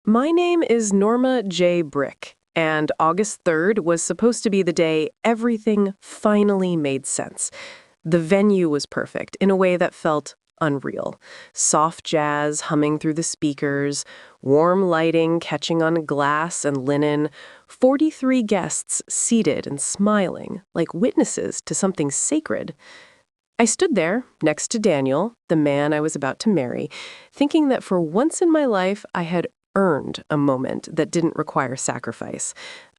My name is Norma J. Brick, and August 3rd was supposed to be the day everything finally made sense. The venue was perfect in a way that felt unreal. Soft jazz humming through the speakers, warm lighting catching on glass and linen, 43 guests seated and smiling like witnesses to something sacred. I stood there, next to Daniel, the man I was about to marry, thinking that for once in my life I had earned a moment that didn't require sacrifice.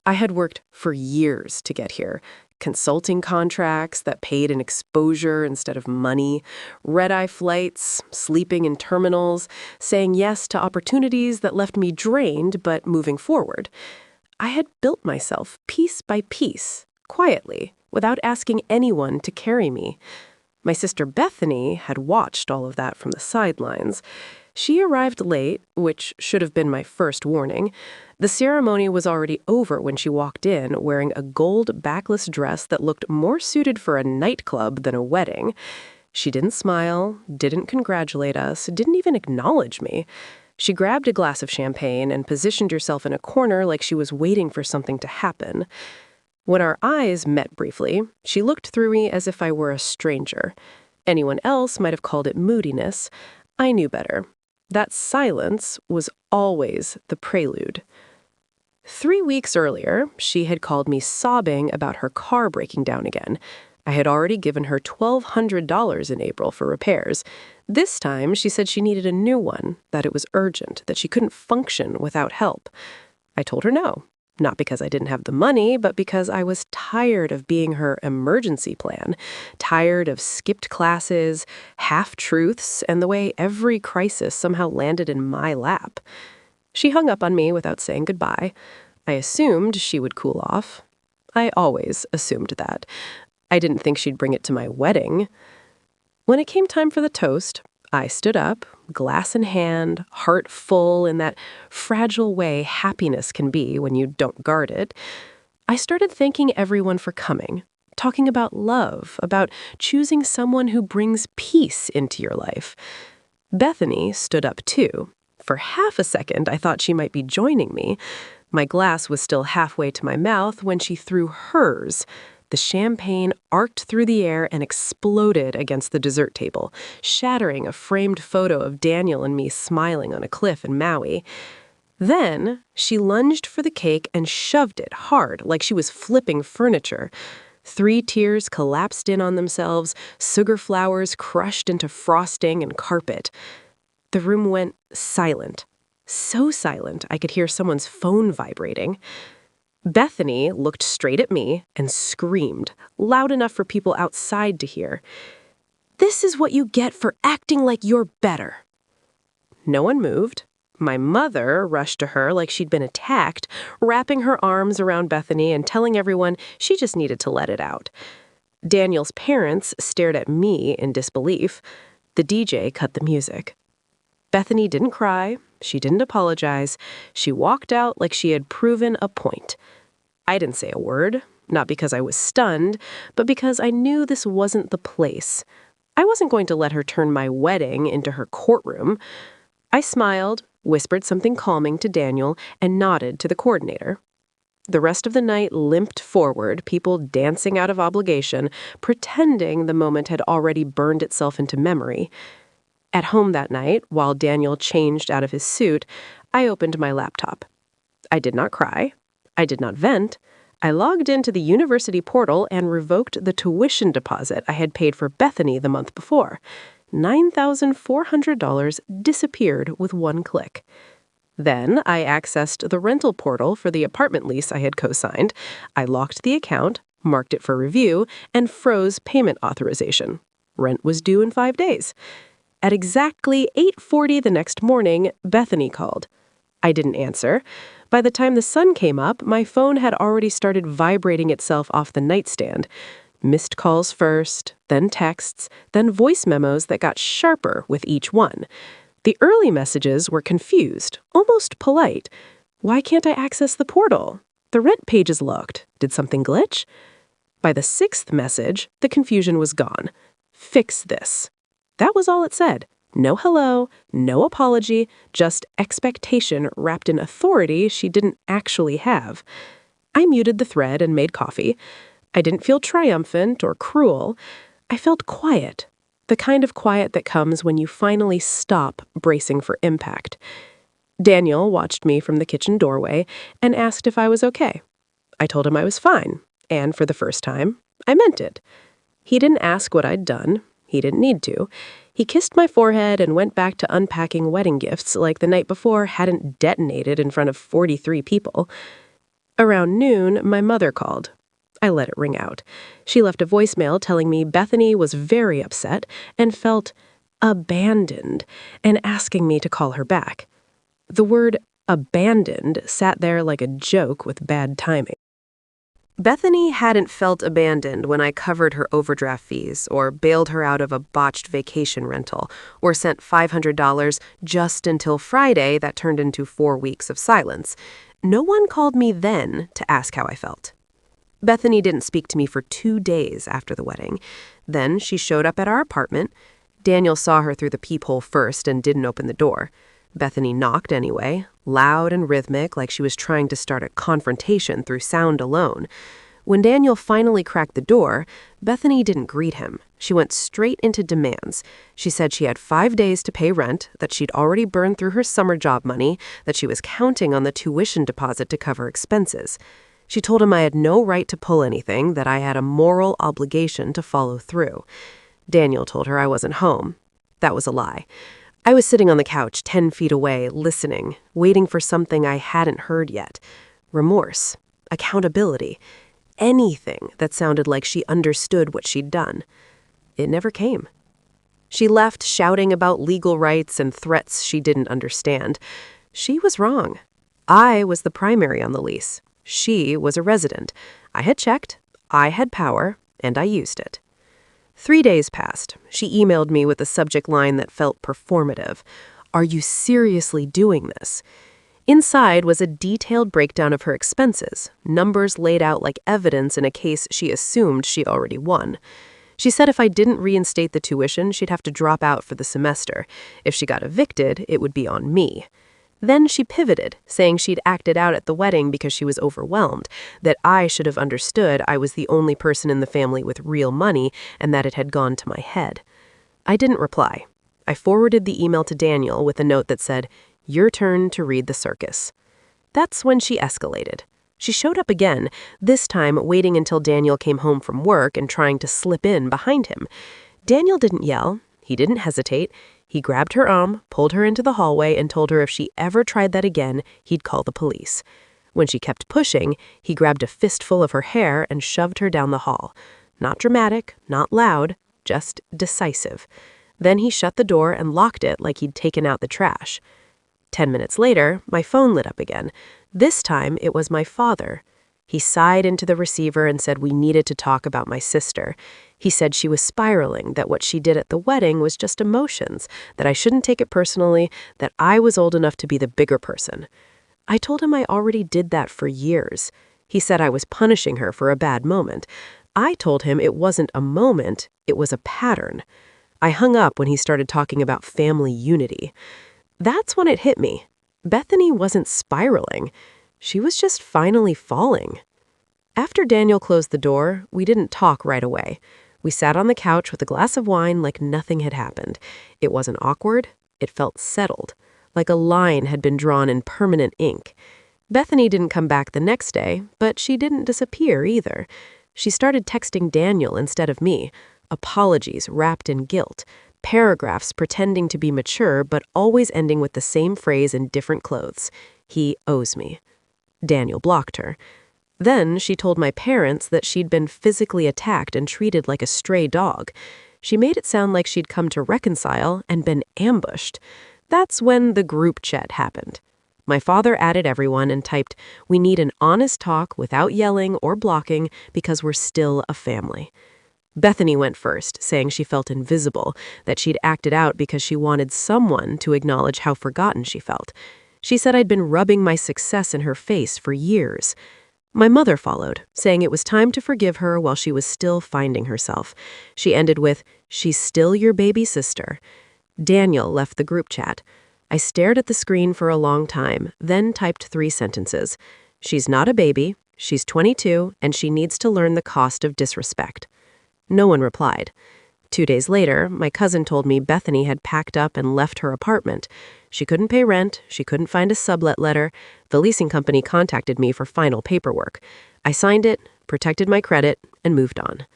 I had worked for years to get here. Consulting contracts that paid in exposure instead of money, red-eye flights, sleeping in terminals, saying yes to opportunities that left me drained but moving forward. I had built myself piece by piece, quietly, without asking anyone to carry me. My sister Bethany had watched all of that from the sidelines. She arrived late, which should have been my first warning. The ceremony was already over when she walked in, wearing a gold backless dress that looked more suited for a nightclub than a wedding. She didn't smile, didn't congratulate us, didn't even acknowledge me. She grabbed a glass of champagne and positioned herself in a corner like she was waiting for something to happen. When our eyes met briefly, she looked through me as if I were a stranger. Anyone else might have called it moodiness. I knew better. That silence was always the prelude. 3 weeks earlier, she had called me sobbing about her car breaking down again. I had already given her $1,200 in April for repairs. This time, she said she needed a new one, that it was urgent, that she couldn't function without help. I told her no. Not because I didn't have the money, but because I was tired of being her emergency plan, tired of skipped classes, half-truths, and the way every crisis somehow landed in my lap. She hung up on me without saying goodbye. I assumed she would cool off. I always assumed that. I didn't think she'd bring it to my wedding. When it came time for the toast, I stood up, glass in hand, heart full in that fragile way happiness can be when you don't guard it. I started thanking everyone for coming, talking about love, about choosing someone who brings peace into your life. Bethany stood up too. For half a second, I thought she might be joining me. My glass was still halfway to my mouth when she threw hers. The champagne arced through the air and exploded against the dessert table, shattering a framed photo of Daniel and me smiling on a cliff in Maui. Then she lunged for the cake and shoved it hard, like she was flipping furniture. 3 tiers collapsed in on themselves, sugar flowers crushed into frosting and carpet. The room went silent. So silent I could hear someone's phone vibrating. Bethany looked straight at me and screamed, loud enough for people outside to hear, "This is what you get for acting like you're better." No one moved. My mother rushed to her like she'd been attacked, wrapping her arms around Bethany and telling everyone she just needed to let it out. Daniel's parents stared at me in disbelief. The DJ cut the music. Bethany didn't cry. She didn't apologize. She walked out like she had proven a point. I didn't say a word, not because I was stunned, but because I knew this wasn't the place. I wasn't going to let her turn my wedding into her courtroom. I smiled, whispered something calming to Daniel, and nodded to the coordinator. The rest of the night limped forward, people dancing out of obligation, pretending the moment had already burned itself into memory. At home that night, while Daniel changed out of his suit, I opened my laptop. I did not cry. I did not vent. I logged into the university portal and revoked the tuition deposit I had paid for Bethany the month before. $9,400 disappeared with one click. Then I accessed the rental portal for the apartment lease I had co-signed. I locked the account, marked it for review, and froze payment authorization. Rent was due in 5 days. At exactly 8:40 the next morning, Bethany called. I didn't answer. By the time the sun came up, my phone had already started vibrating itself off the nightstand. Missed calls first, then texts, then voice memos that got sharper with each one. The early messages were confused, almost polite. Why can't I access the portal? The rent page is locked. Did something glitch? By the 6th message, the confusion was gone. Fix this. That was all it said. No hello, no apology, just expectation wrapped in authority she didn't actually have. I muted the thread and made coffee. I didn't feel triumphant or cruel. I felt quiet, the kind of quiet that comes when you finally stop bracing for impact. Daniel watched me from the kitchen doorway and asked if I was okay. I told him I was fine, and for the first time, I meant it. He didn't ask what I'd done. He didn't need to. He kissed my forehead and went back to unpacking wedding gifts like the night before hadn't detonated in front of 43 people. Around noon, my mother called. I let it ring out. She left a voicemail telling me Bethany was very upset and felt abandoned and asking me to call her back. The word abandoned sat there like a joke with bad timing. Bethany hadn't felt abandoned when I covered her overdraft fees or bailed her out of a botched vacation rental or sent $500 just until Friday that turned into 4 weeks of silence. No one called me then to ask how I felt. Bethany didn't speak to me for 2 days after the wedding. Then she showed up at our apartment. Daniel saw her through the peephole first and didn't open the door. Bethany knocked anyway, loud and rhythmic, like she was trying to start a confrontation through sound alone. When Daniel finally cracked the door, Bethany didn't greet him. She went straight into demands. She said she had 5 days to pay rent, that she'd already burned through her summer job money, that she was counting on the tuition deposit to cover expenses. She told him I had no right to pull anything, that I had a moral obligation to follow through. Daniel told her I wasn't home. That was a lie. I was sitting on the couch 10 feet away, listening, waiting for something I hadn't heard yet. Remorse, accountability, anything that sounded like she understood what she'd done. It never came. She left shouting about legal rights and threats she didn't understand. She was wrong. I was the primary on the lease. She was a resident. I had checked, I had power, and I used it. 3 days passed. She emailed me with a subject line that felt performative. Are you seriously doing this? Inside was a detailed breakdown of her expenses, numbers laid out like evidence in a case she assumed she already won. She said if I didn't reinstate the tuition, she'd have to drop out for the semester. If she got evicted, it would be on me. Then she pivoted, saying she'd acted out at the wedding because she was overwhelmed, that I should have understood I was the only person in the family with real money and that it had gone to my head. I didn't reply. I forwarded the email to Daniel with a note that said, "Your turn to read the circus." That's when she escalated. She showed up again, this time waiting until Daniel came home from work and trying to slip in behind him. Daniel didn't yell. He didn't hesitate. He grabbed her arm, pulled her into the hallway, and told her if she ever tried that again, he'd call the police. When she kept pushing, he grabbed a fistful of her hair and shoved her down the hall. Not dramatic, not loud, just decisive. Then he shut the door and locked it like he'd taken out the trash. 10 minutes later, my phone lit up again. This time, it was my father. He sighed into the receiver and said we needed to talk about my sister. He said she was spiraling, that what she did at the wedding was just emotions, that I shouldn't take it personally, that I was old enough to be the bigger person. I told him I already did that for years. He said I was punishing her for a bad moment. I told him it wasn't a moment, it was a pattern. I hung up when he started talking about family unity. That's when it hit me. Bethany wasn't spiraling. She was just finally falling. After Daniel closed the door, we didn't talk right away. We sat on the couch with a glass of wine like nothing had happened. It wasn't awkward. It felt settled, like a line had been drawn in permanent ink. Bethany didn't come back the next day, but she didn't disappear either. She started texting Daniel instead of me, apologies wrapped in guilt, paragraphs pretending to be mature but always ending with the same phrase in different clothes. He owes me. Daniel blocked her. Then she told my parents that she'd been physically attacked and treated like a stray dog. She made it sound like she'd come to reconcile and been ambushed. That's when the group chat happened. My father added everyone and typed, "We need an honest talk without yelling or blocking because we're still a family." Bethany went first, saying she felt invisible, that she'd acted out because she wanted someone to acknowledge how forgotten she felt. She said I'd been rubbing my success in her face for years. My mother followed, saying it was time to forgive her while she was still finding herself. She ended with, "She's still your baby sister." Daniel left the group chat. I stared at the screen for a long time, then typed 3 sentences. She's not a baby, she's 22, and she needs to learn the cost of disrespect. No one replied. 2 days later, my cousin told me Bethany had packed up and left her apartment. She couldn't pay rent, she couldn't find a sublet letter. The leasing company contacted me for final paperwork. I signed it, protected my credit, and moved on.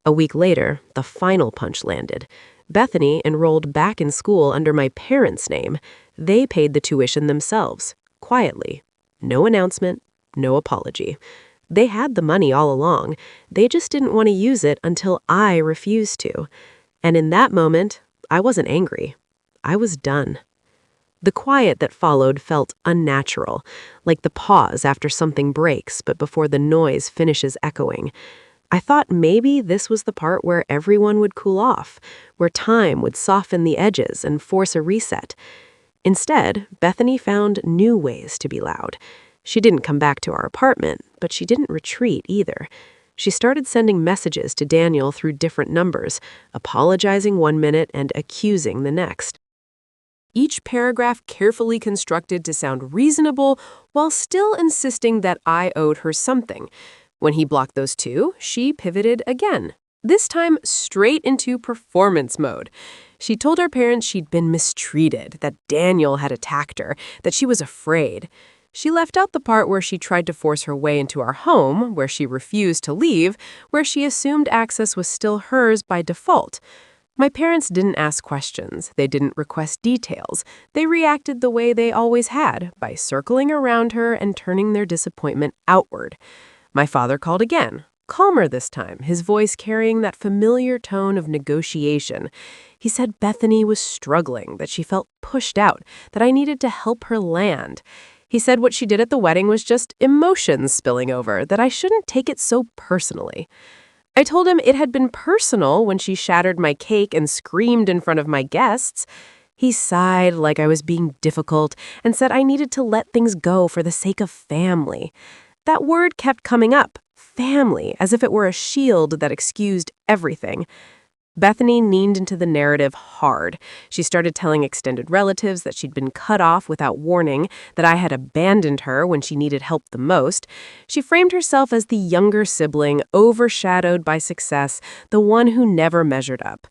A week later, the final punch landed. Bethany enrolled back in school under my parents' name. They paid the tuition themselves, quietly. No announcement, no apology. They had the money all along. They just didn't want to use it until I refused to. And in that moment, I wasn't angry. I was done. The quiet that followed felt unnatural, like the pause after something breaks but before the noise finishes echoing. I thought maybe this was the part where everyone would cool off, where time would soften the edges and force a reset. Instead, Bethany found new ways to be loud. She didn't come back to our apartment, but she didn't retreat either. She started sending messages to Daniel through different numbers, apologizing one minute and accusing the next. Each paragraph carefully constructed to sound reasonable while still insisting that I owed her something. When he blocked those 2, she pivoted again, this time straight into performance mode. She told our parents she'd been mistreated, that Daniel had attacked her, that she was afraid. She left out the part where she tried to force her way into our home, where she refused to leave, where she assumed access was still hers by default. My parents didn't ask questions. They didn't request details. They reacted the way they always had, by circling around her and turning their disappointment outward. My father called again, calmer this time, his voice carrying that familiar tone of negotiation. He said Bethany was struggling, that she felt pushed out, that I needed to help her land. He said what she did at the wedding was just emotions spilling over, that I shouldn't take it so personally. I told him it had been personal when she shattered my cake and screamed in front of my guests. He sighed like I was being difficult and said I needed to let things go for the sake of family. That word kept coming up, family, as if it were a shield that excused everything. Bethany leaned into the narrative hard. She started telling extended relatives that she'd been cut off without warning, that I had abandoned her when she needed help the most. She framed herself as the younger sibling, overshadowed by success, the one who never measured up.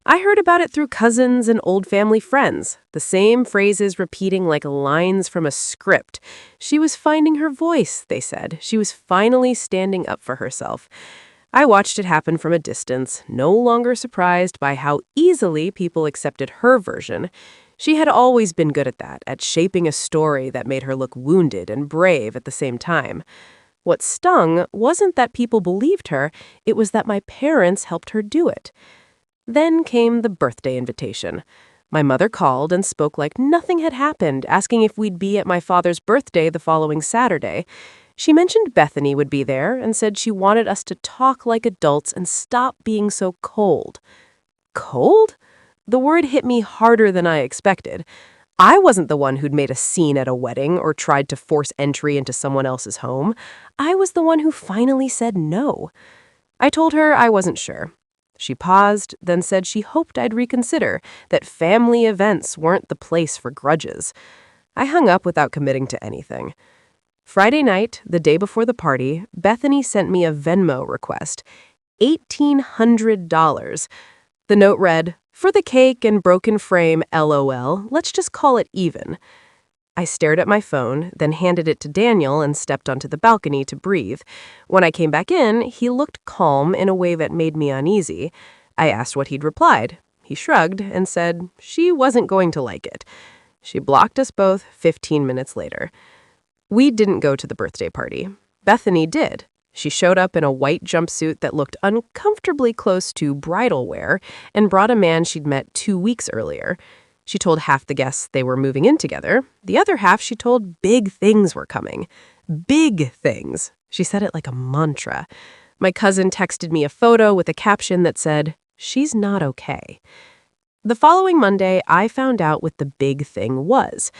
I heard about it through cousins and old family friends, the same phrases repeating like lines from a script. She was finding her voice, they said. She was finally standing up for herself. I watched it happen from a distance, no longer surprised by how easily people accepted her version. She had always been good at that, at shaping a story that made her look wounded and brave at the same time. What stung wasn't that people believed her, it was that my parents helped her do it. Then came the birthday invitation. My mother called and spoke like nothing had happened, asking if we'd be at my father's birthday the following Saturday. She mentioned Bethany would be there and said she wanted us to talk like adults and stop being so cold. Cold? The word hit me harder than I expected. I wasn't the one who'd made a scene at a wedding or tried to force entry into someone else's home. I was the one who finally said no. I told her I wasn't sure. She paused, then said she hoped I'd reconsider, that family events weren't the place for grudges. I hung up without committing to anything. Friday night, the day before the party, Bethany sent me a Venmo request, $1,800. The note read, "For the cake and broken frame, LOL, let's just call it even." I stared at my phone, then handed it to Daniel and stepped onto the balcony to breathe. When I came back in, he looked calm in a way that made me uneasy. I asked what he'd replied. He shrugged and said she wasn't going to like it. She blocked us both 15 minutes later. We didn't go to the birthday party. Bethany did. She showed up in a white jumpsuit that looked uncomfortably close to bridal wear and brought a man she'd met 2 weeks earlier. She told half the guests they were moving in together. The other half she told big things were coming. Big things. She said it like a mantra. My cousin texted me a photo with a caption that said, "She's not okay." The following Monday, I found out what the big thing was.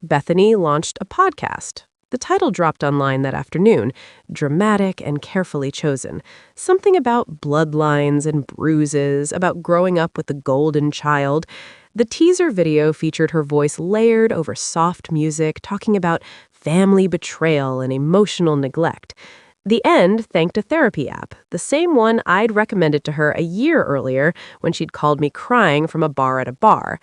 Bethany launched a podcast. The title dropped online that afternoon, dramatic and carefully chosen. Something about bloodlines and bruises, about growing up with the golden child. The teaser video featured her voice layered over soft music, talking about family betrayal and emotional neglect. The end thanked a therapy app, the same one I'd recommended to her a year earlier when she'd called me crying from a bar at a bar.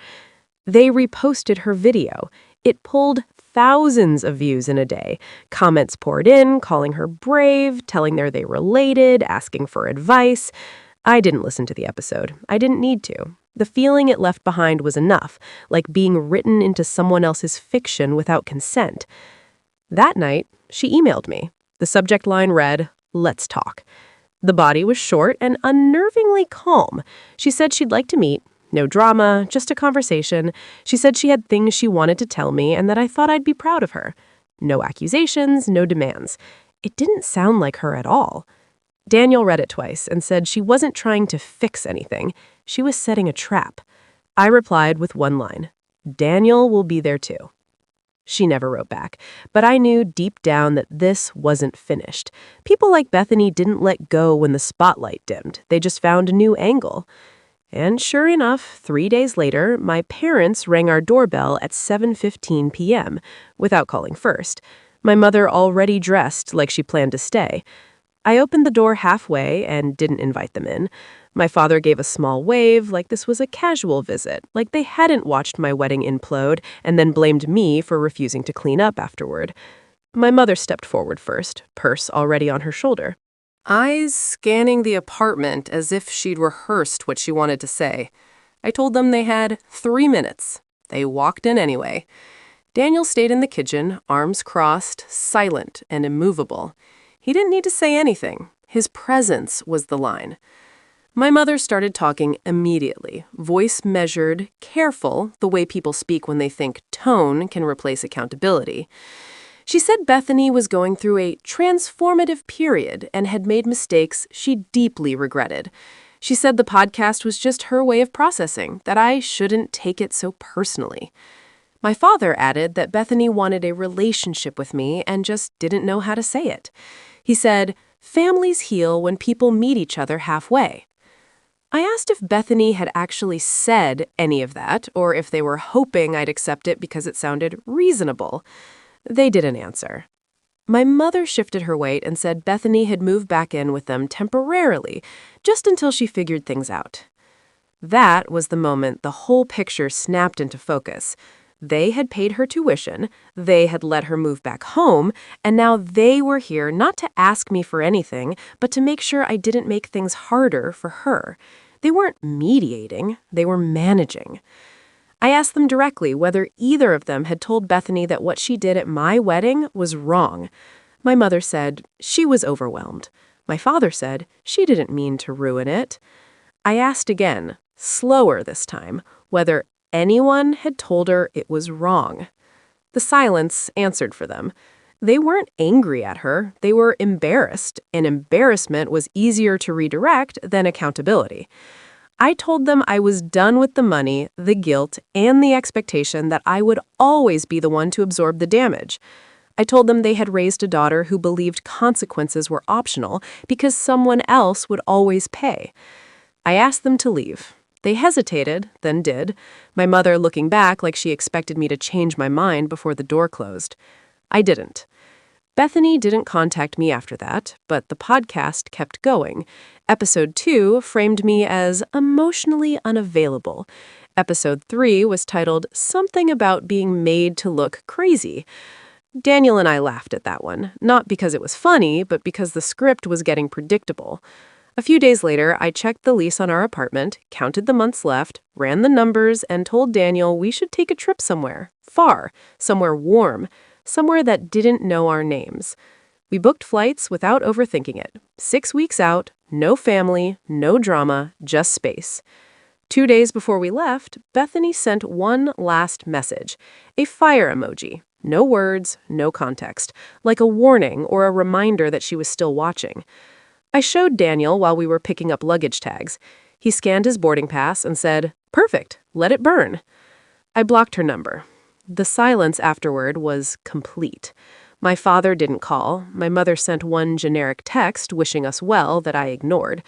They reposted her video. It pulled thousands of views in a day. Comments poured in, calling her brave, telling her they related, asking for advice. I didn't listen to the episode. I didn't need to. The feeling it left behind was enough, like being written into someone else's fiction without consent. That night, she emailed me. The subject line read, "Let's talk." The body was short and unnervingly calm. She said she'd like to meet. No drama, just a conversation. She said she had things she wanted to tell me and that I thought I'd be proud of her. No accusations, no demands. It didn't sound like her at all. Daniel read it twice and said she wasn't trying to fix anything. She was setting a trap. I replied with one line, "Daniel will be there too." She never wrote back, but I knew deep down that this wasn't finished. People like Bethany didn't let go when the spotlight dimmed. They just found a new angle. And sure enough, 3 days later, my parents rang our doorbell at 7:15 p.m. without calling first. My mother already dressed like she planned to stay. I opened the door halfway and didn't invite them in. My father gave a small wave, like this was a casual visit, like they hadn't watched my wedding implode and then blamed me for refusing to clean up afterward. My mother stepped forward first, purse already on her shoulder. Eyes scanning the apartment as if she'd rehearsed what she wanted to say. I told them they had 3 minutes. They walked in anyway. Daniel stayed in the kitchen, arms crossed, silent and immovable. He didn't need to say anything. His presence was the line. My mother started talking immediately, voice measured, careful, the way people speak when they think tone can replace accountability. She said Bethany was going through a transformative period and had made mistakes she deeply regretted. She said the podcast was just her way of processing, that I shouldn't take it so personally. My father added that Bethany wanted a relationship with me and just didn't know how to say it. He said, "Families heal when people meet each other halfway." I asked if Bethany had actually said any of that, or if they were hoping I'd accept it because it sounded reasonable. They didn't answer. My mother shifted her weight and said Bethany had moved back in with them temporarily, just until she figured things out. That was the moment the whole picture snapped into focus. They had paid her tuition, they had let her move back home, and now they were here not to ask me for anything, but to make sure I didn't make things harder for her. They weren't mediating, they were managing. I asked them directly whether either of them had told Bethany that what she did at my wedding was wrong. My mother said she was overwhelmed. My father said she didn't mean to ruin it. I asked again, slower this time, whether anyone had told her it was wrong. The silence answered for them. They weren't angry at her, they were embarrassed, and embarrassment was easier to redirect than accountability. I told them I was done with the money, the guilt, and the expectation that I would always be the one to absorb the damage. I told them they had raised a daughter who believed consequences were optional because someone else would always pay. I asked them to leave. They hesitated, then did, my mother looking back like she expected me to change my mind before the door closed. I didn't. Bethany didn't contact me after that, but the podcast kept going. Episode 2 framed me as emotionally unavailable. Episode 3 was titled Something About Being Made to Look Crazy. Daniel and I laughed at that one, not because it was funny, but because the script was getting predictable. A few days later, I checked the lease on our apartment, counted the months left, ran the numbers, and told Daniel we should take a trip somewhere, far, somewhere warm, somewhere that didn't know our names. We booked flights without overthinking it. 6 weeks out, no family, no drama, just space. 2 days before we left, Bethany sent one last message, a fire emoji. No words, no context, like a warning or a reminder that she was still watching. I showed Daniel while we were picking up luggage tags. He scanned his boarding pass and said, "Perfect, let it burn." I blocked her number. The silence afterward was complete. My father didn't call. My mother sent one generic text wishing us well that I ignored.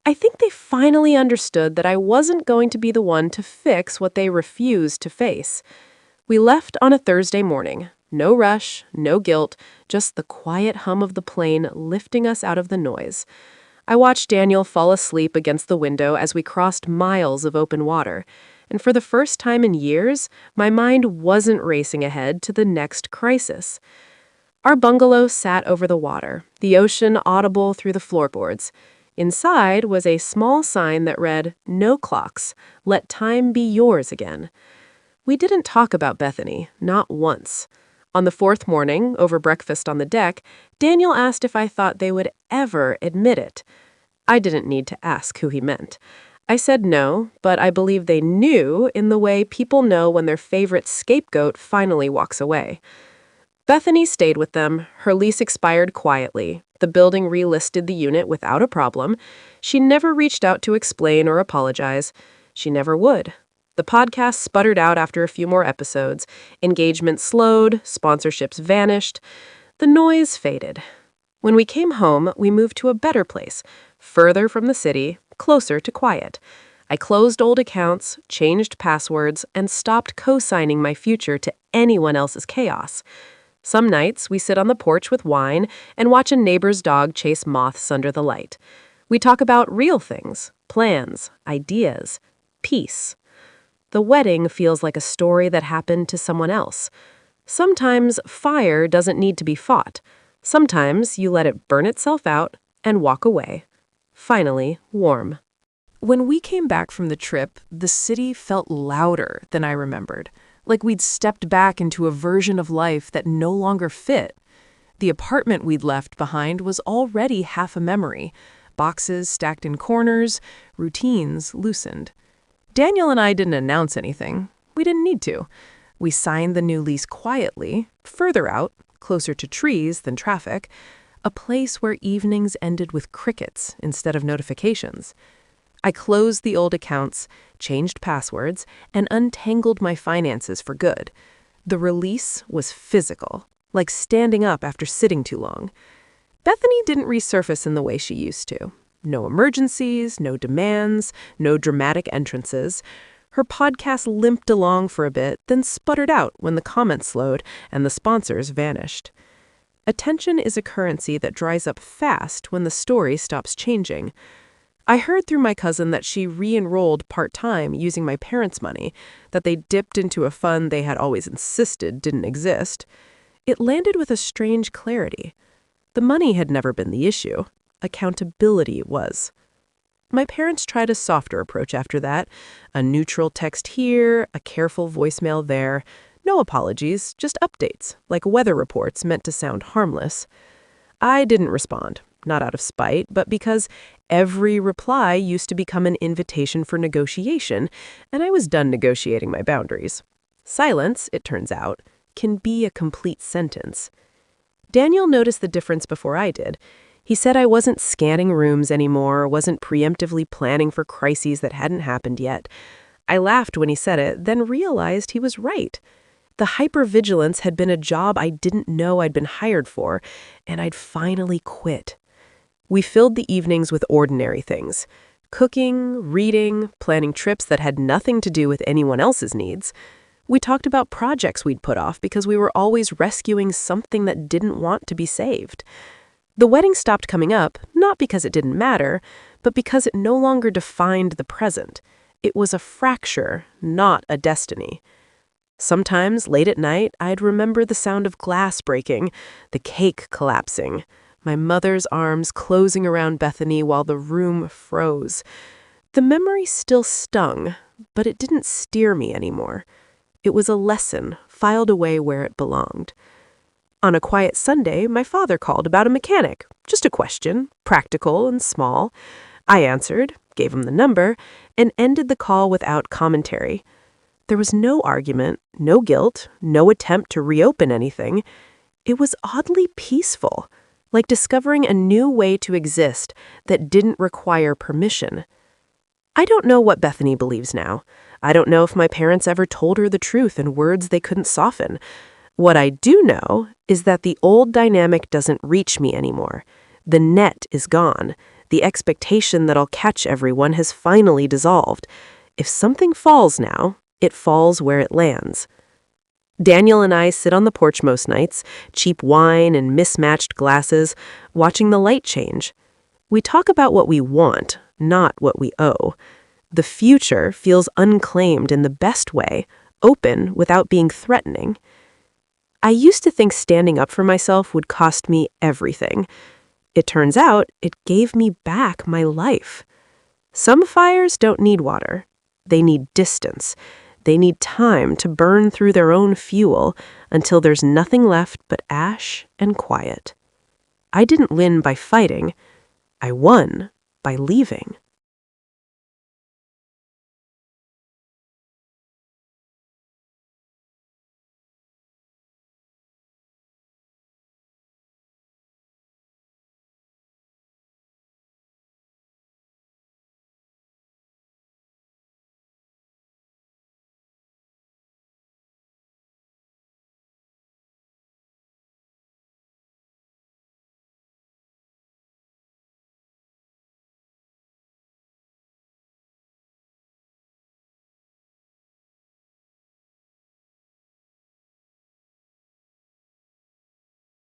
I think they finally understood that I wasn't going to be the one to fix what they refused to face. We left on a Thursday morning. No rush, no guilt, just the quiet hum of the plane lifting us out of the noise. I watched Daniel fall asleep against the window as we crossed miles of open water, and for the first time in years, my mind wasn't racing ahead to the next crisis. Our bungalow sat over the water, the ocean audible through the floorboards. Inside was a small sign that read, "No clocks. Let time be yours again." We didn't talk about Bethany, not once. On the fourth morning, over breakfast on the deck, Daniel asked if I thought they would ever admit it. I didn't need to ask who he meant. I said no, but I believe they knew in the way people know when their favorite scapegoat finally walks away. Bethany stayed with them. Her lease expired quietly. The building relisted the unit without a problem. She never reached out to explain or apologize. She never would. The podcast sputtered out after a few more episodes. Engagement slowed, sponsorships vanished. The noise faded. When we came home, we moved to a better place, further from the city, closer to quiet. I closed old accounts, changed passwords, and stopped co-signing my future to anyone else's chaos. Some nights, we sit on the porch with wine and watch a neighbor's dog chase moths under the light. We talk about real things, plans, ideas, peace. The wedding feels like a story that happened to someone else. Sometimes fire doesn't need to be fought. Sometimes you let it burn itself out and walk away. Finally, warm. When we came back from the trip, the city felt louder than I remembered, like we'd stepped back into a version of life that no longer fit. The apartment we'd left behind was already half a memory. Boxes stacked in corners, routines loosened. Daniel and I didn't announce anything. We didn't need to. We signed the new lease quietly, further out, closer to trees than traffic, a place where evenings ended with crickets instead of notifications. I closed the old accounts, changed passwords, and untangled my finances for good. The release was physical, like standing up after sitting too long. Bethany didn't resurface in the way she used to. No emergencies, no demands, no dramatic entrances. Her podcast limped along for a bit, then sputtered out when the comments slowed and the sponsors vanished. Attention is a currency that dries up fast when the story stops changing. I heard through my cousin that she re-enrolled part-time using my parents' money, that they dipped into a fund they had always insisted didn't exist. It landed with a strange clarity. The money had never been the issue. Accountability was. My parents tried a softer approach after that. A neutral text here, a careful voicemail there. No apologies, just updates, like weather reports meant to sound harmless. I didn't respond, not out of spite, but because every reply used to become an invitation for negotiation, and I was done negotiating my boundaries. Silence, it turns out, can be a complete sentence. Daniel noticed the difference before I did. He said I wasn't scanning rooms anymore, wasn't preemptively planning for crises that hadn't happened yet. I laughed when he said it, then realized he was right. The hypervigilance had been a job I didn't know I'd been hired for, and I'd finally quit. We filled the evenings with ordinary things. Cooking, reading, planning trips that had nothing to do with anyone else's needs. We talked about projects we'd put off because we were always rescuing something that didn't want to be saved. The wedding stopped coming up, not because it didn't matter, but because it no longer defined the present. It was a fracture, not a destiny. Sometimes, late at night, I'd remember the sound of glass breaking, the cake collapsing, my mother's arms closing around Bethany while the room froze. The memory still stung, but it didn't steer me anymore. It was a lesson filed away where it belonged. On a quiet Sunday, my father called about a mechanic. Just a question, practical and small. I answered, gave him the number, and ended the call without commentary. There was no argument, no guilt, no attempt to reopen anything. It was oddly peaceful, like discovering a new way to exist that didn't require permission. I don't know what Bethany believes now. I don't know if my parents ever told her the truth in words they couldn't soften. What I do know is that the old dynamic doesn't reach me anymore. The net is gone. The expectation that I'll catch everyone has finally dissolved. If something falls now, it falls where it lands. Daniel and I sit on the porch most nights, cheap wine and mismatched glasses, watching the light change. We talk about what we want, not what we owe. The future feels unclaimed in the best way, open without being threatening. I used to think standing up for myself would cost me everything. It turns out it gave me back my life. Some fires don't need water. They need distance. They need time to burn through their own fuel until there's nothing left but ash and quiet. I didn't win by fighting. I won by leaving.